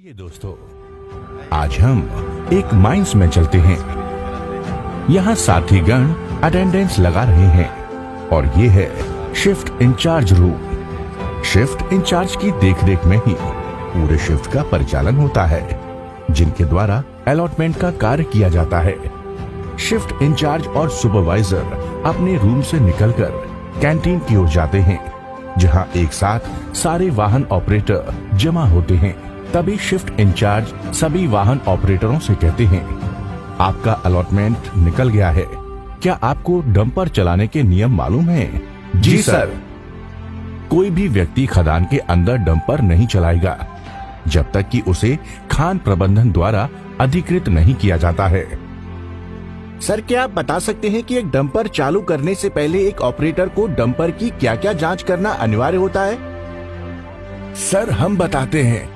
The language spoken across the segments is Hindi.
आइए दोस्तों, आज हम एक माइंस में चलते हैं। यहाँ साथीगण अटेंडेंस लगा रहे हैं और ये है shift in charge room. Shift in charge की देखरेख में ही पूरे शिफ्ट का परिचालन होता है, जिनके द्वारा अलॉटमेंट का कार्य किया जाता है। शिफ्ट इंचार्ज और सुपरवाइजर अपने रूम से निकलकर कैंटीन की ओर जाते हैं, जहां एक साथ सारे वाहन ऑपरेटर जमा होते हैं। तभी शिफ्ट इंचार्ज सभी वाहन ऑपरेटरों से कहते हैं, आपका अलॉटमेंट निकल गया है। क्या आपको डंपर चलाने के नियम मालूम हैं? जी सर। कोई भी व्यक्ति खदान के अंदर डंपर नहीं चलाएगा जब तक कि उसे खान प्रबंधन द्वारा अधिकृत नहीं किया जाता है। सर, क्या आप बता सकते हैं कि एक डंपर चालू करने से पहले एक ऑपरेटर को डंपर की क्या क्या जांच करना अनिवार्य होता है? सर, हम बताते हैं।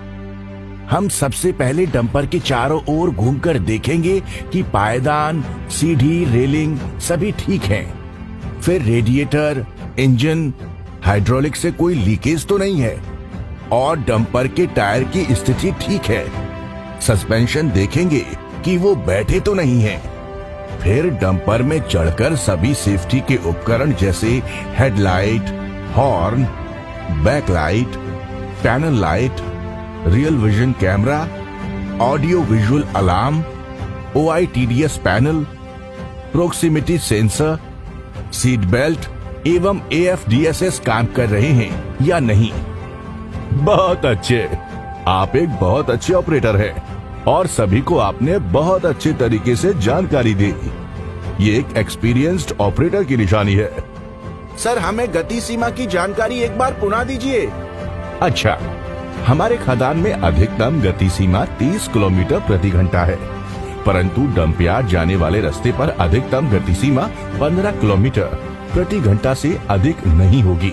हम सबसे पहले डंपर के चारों ओर घूमकर देखेंगे कि पायदान, सीढ़ी, रेलिंग सभी ठीक हैं। फिर रेडिएटर, इंजन, हाइड्रोलिक से कोई लीकेज तो नहीं है और डंपर के टायर की स्थिति ठीक है। सस्पेंशन देखेंगे कि वो बैठे तो नहीं है। फिर डंपर में चढ़कर सभी सेफ्टी के उपकरण जैसे headlight, horn, backlight, panel light, real vision camera, audio visual alarm, OITDS panel, proximity sensor, seat belt एवं AFDSS काम कर रहे हैं या नहीं। बहुत अच्छे, आप एक बहुत अच्छे ऑपरेटर हैं और सभी को आपने बहुत अच्छे तरीके से जानकारी दी। ये एक एक्सपीरियंस्ड ऑपरेटर की निशानी है। सर, हमें गति सीमा की जानकारी एक बार पुनः दीजिए। अच्छा, हमारे खदान में अधिकतम गति सीमा 30 किलोमीटर प्रति घंटा है, परंतु डंपयार्ड जाने वाले रास्ते पर अधिकतम गति सीमा 15 किलोमीटर प्रति घंटा से अधिक नहीं होगी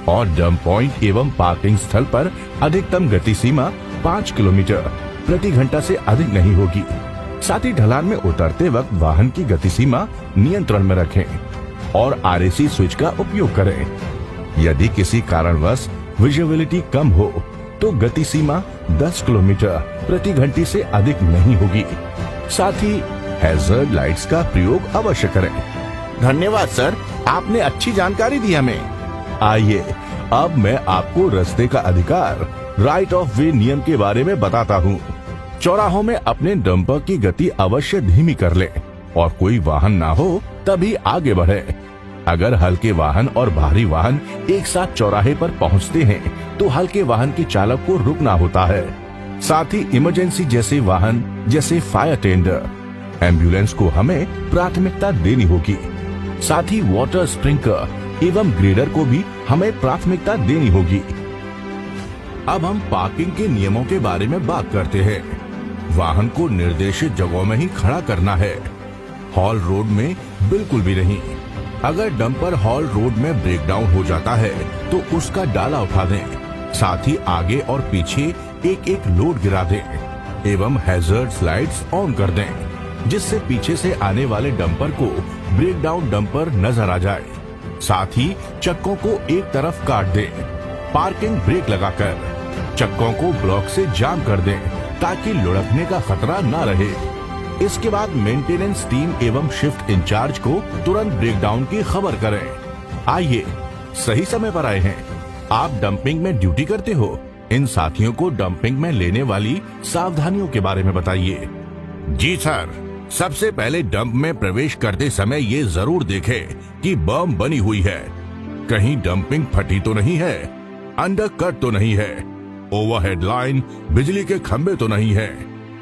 और डंप पॉइंट एवं पार्किंग स्थल पर अधिकतम गति सीमा 5 किलोमीटर प्रति घंटा से अधिक नहीं होगी। साथ ही ढलान में उतरते वक्त वाहन की गति सीमा नियंत्रण में रखें और RAC स्विच का उपयोग करें। यदि किसी कारणवश विजिबिलिटी कम हो तो गति सीमा 10 किलोमीटर प्रति घंटे से अधिक नहीं होगी। साथ ही हैजर्ड लाइट्स का प्रयोग अवश्य करें। धन्यवाद सर, आपने अच्छी जानकारी दी हमें। आइए, अब मैं आपको रास्ते का अधिकार, राइट ऑफ वे नियम के बारे में बताता हूँ। चौराहों में अपने डंपर की गति अवश्य धीमी कर लें और कोई वाहन ना हो तभी आगे बढ़े। अगर हल्के वाहन और भारी वाहन एक साथ चौराहे पर पहुंचते हैं तो हल्के वाहन के चालक को रुकना होता है। साथ ही इमरजेंसी जैसे वाहन जैसे फायर टेंडर, एम्बुलेंस को हमें प्राथमिकता देनी होगी। साथ ही वाटर स्प्रिंकलर एवं ग्रेडर को भी हमें प्राथमिकता देनी होगी। अब हम पार्किंग के नियमों के बारे में बात करते हैं। वाहन को निर्देशित जगहों में ही खड़ा करना है, हॉल रोड में बिल्कुल भी नहीं। अगर डंपर हॉल रोड में ब्रेकडाउन हो जाता है तो उसका डाला उठा दें। साथ ही आगे और पीछे एक एक लोड गिरा दें एवं हैजर्ड लाइट्स ऑन कर दें, जिससे पीछे से आने वाले डंपर को ब्रेकडाउन डंपर नजर आ जाए। साथ ही चक्कों को एक तरफ काट दें। पार्किंग ब्रेक लगाकर चक्कों को ब्लॉक से जाम कर दें ताकि लुढ़कने का खतरा न रहे। इसके बाद मेंटेनेंस टीम एवं शिफ्ट इंचार्ज को तुरंत ब्रेकडाउन की खबर करें। आइए, सही समय पर आए हैं। आप डंपिंग में ड्यूटी करते हो, इन साथियों को डंपिंग में लेने वाली सावधानियों के बारे में बताइए। जी सर, सबसे पहले डंप में प्रवेश करते समय ये जरूर देखें कि बम बनी हुई है, कहीं डंपिंग फटी तो नहीं है, अंडरकट तो नहीं है, ओवरहेड लाइन, बिजली के खंभे तो नहीं है।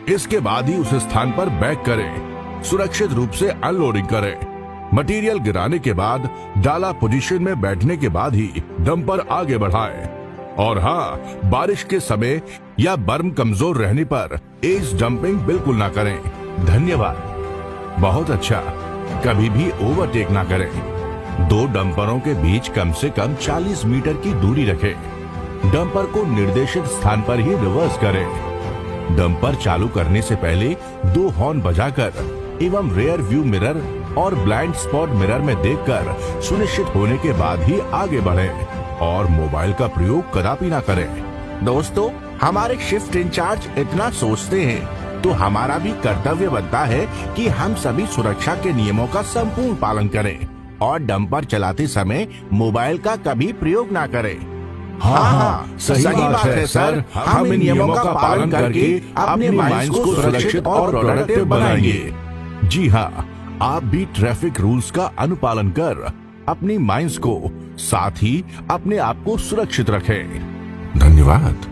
इसके बाद ही उस स्थान पर बैक करें। सुरक्षित रूप से अनलोडिंग करें। मटेरियल गिराने के बाद डाला पोजीशन में बैठने के बाद ही डंपर आगे बढ़ाएं। और हाँ, बारिश के समय या बर्म कमजोर रहने पर एज डंपिंग बिल्कुल ना करें। धन्यवाद। बहुत अच्छा। कभी भी ओवरटेक ना करें। दो डंपरों के बीच कम से कम 40 मीटर की दूरी रखें। डंपर को निर्देशित स्थान पर ही रिवर्स करें। डंपर चालू करने से पहले 2 हॉर्न बजाकर एवं रेयर व्यू मिरर और ब्लाइंड स्पॉट मिरर में देखकर सुनिश्चित होने के बाद ही आगे बढ़ें और मोबाइल का प्रयोग कदापि ना करें। दोस्तों, हमारे शिफ्ट इंचार्ज इतना सोचते हैं तो हमारा भी कर्तव्य बनता है कि हम सभी सुरक्षा के नियमों का संपूर्ण पालन करें और डंपर चलाते समय मोबाइल का कभी प्रयोग ना करें। हाँ, सही बात है सर। हम इन नियमों का पालन करके अपने माइंड्स को सुरक्षित और प्रोडक्टिव बनाएंगे। जी हाँ, आप भी ट्रैफिक रूल्स का अनुपालन कर अपनी माइंड्स को साथ ही अपने आप को सुरक्षित रखें। धन्यवाद।